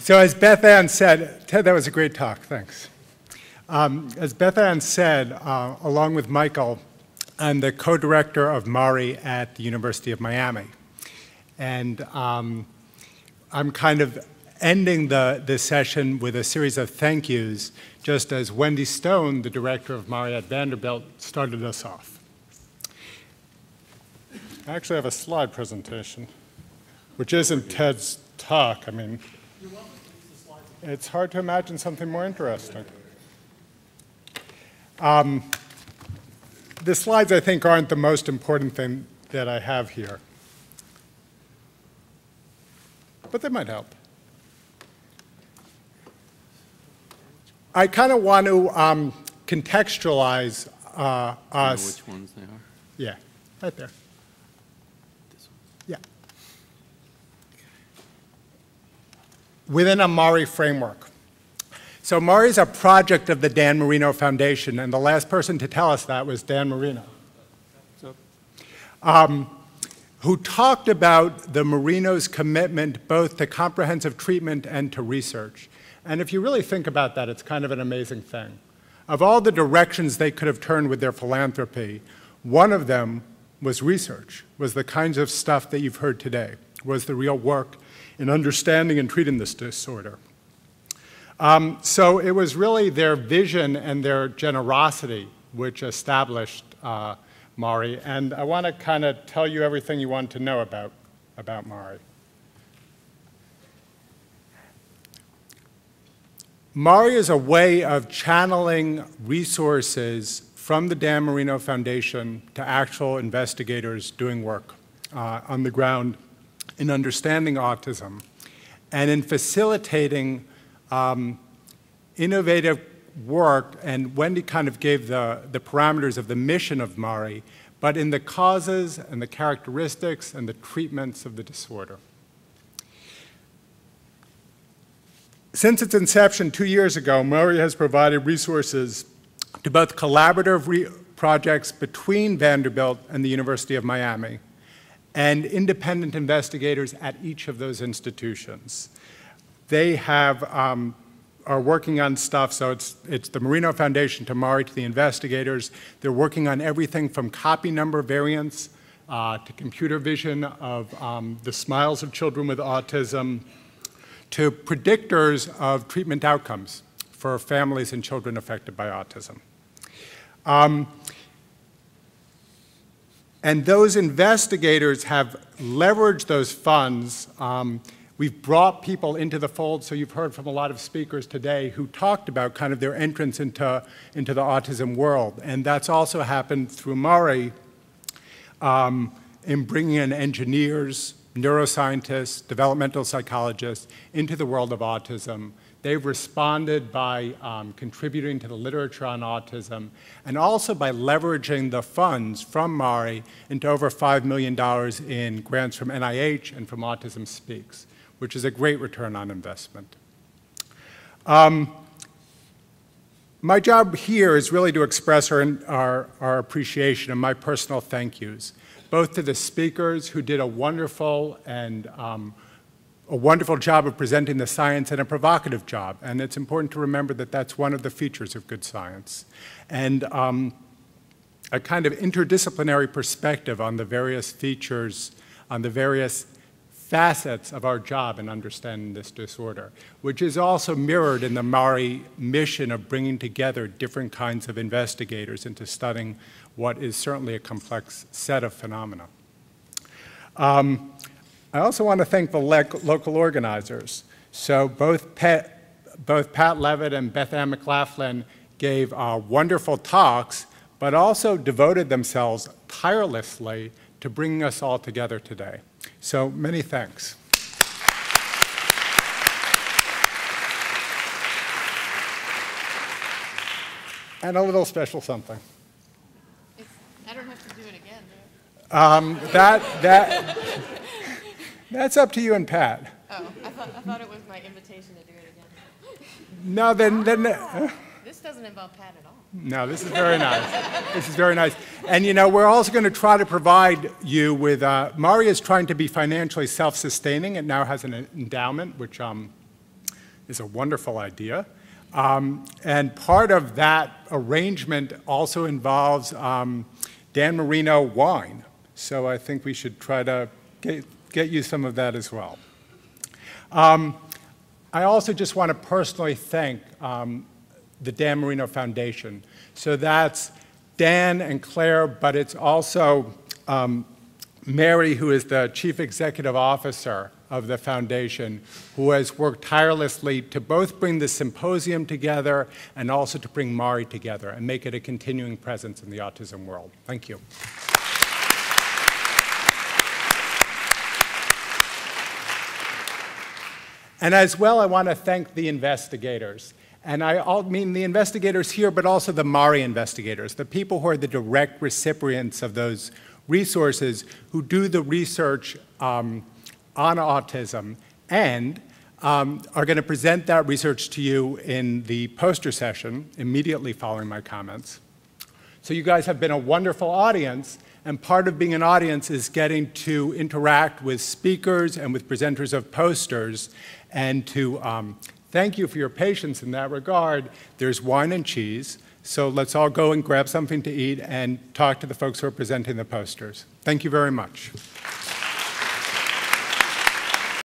So as Beth Ann said, Ted, that was a great talk, thanks. As Beth Ann said, along with Michael, I'm the co-director of MARI at the University of Miami. And I'm kind of ending this session with a series of thank yous, just as Wendy Stone, the director of MARI at Vanderbilt, started us off. I actually have a slide presentation, which isn't Ted's talk. I mean, it's hard to imagine something more interesting. The slides, I think, aren't the most important thing that I have here, but they might help. I kind of want to contextualize us. Which ones they are? Yeah, right there. This one. Yeah. Within a MARI framework. So MARI is a project of the Dan Marino Foundation, and the last person to tell us that was Dan Marino, who talked about the Marino's commitment both to comprehensive treatment and to research. And if you really think about that, it's kind of an amazing thing. Of all the directions they could have turned with their philanthropy, one of them was research, was the kinds of stuff that you've heard today, was the real work in understanding and treating this disorder. So it was really their vision and their generosity which established MARI, and I want to kind of tell you everything you want to know about MARI. MARI is a way of channeling resources from the Dan Marino Foundation to actual investigators doing work on the ground in understanding autism and in facilitating innovative work, and Wendy kind of gave the parameters of the mission of MARI, but in the causes and the characteristics and the treatments of the disorder. Since its inception 2 years ago, MARI has provided resources to both collaborative projects between Vanderbilt and the University of Miami and independent investigators at each of those institutions. They are working on stuff, so it's the Marino Foundation to MARI to the investigators. They're working on everything from copy number variants to computer vision of the smiles of children with autism, to predictors of treatment outcomes for families and children affected by autism. And those investigators have leveraged those funds. We've brought people into the fold, so you've heard from a lot of speakers today who talked about kind of their entrance into the autism world. And that's also happened through MARI in bringing in engineers, neuroscientists, developmental psychologists into the world of autism. They've responded by contributing to the literature on autism and also by leveraging the funds from MARI into over $5 million in grants from NIH and from Autism Speaks, which is a great return on investment. My job here is really to express our appreciation and my personal thank yous, both to the speakers who did a wonderful job of presenting the science and a provocative job. And it's important to remember that that's one of the features of good science. And a kind of interdisciplinary perspective on the various features, on the various facets of our job in understanding this disorder, which is also mirrored in the MARI mission of bringing together different kinds of investigators into studying what is certainly a complex set of phenomena. I also want to thank the local organizers. So both Pat Levitt and Beth Ann McLaughlin gave wonderful talks, but also devoted themselves tirelessly to bringing us all together today. So many thanks. And a little special something. I don't have to do it again, do I? That's up to you and Pat. Oh, I thought it was my invitation to do it again. No, then This doesn't involve Pat at all. No, this is very nice. This is very nice. And you know, we're also going to try to provide you with, MARI is trying to be financially self-sustaining. It now has an endowment, which is a wonderful idea. And part of that arrangement also involves Dan Marino wine. So I think we should try to get you some of that as well. I also just want to personally thank the Dan Marino Foundation. So that's Dan and Claire, but it's also Mary, who is the Chief Executive Officer of the foundation, who has worked tirelessly to both bring the symposium together and also to bring Mari together and make it a continuing presence in the autism world. Thank you. And as well, I want to thank the investigators. And I mean the investigators here, but also the Mari investigators, the people who are the direct recipients of those resources, who do the research on autism and are going to present that research to you in the poster session immediately following my comments. So you guys have been a wonderful audience, and part of being an audience is getting to interact with speakers and with presenters of posters, and to thank you for your patience in that regard. There's wine and cheese, so let's all go and grab something to eat and talk to the folks who are presenting the posters. Thank you very much.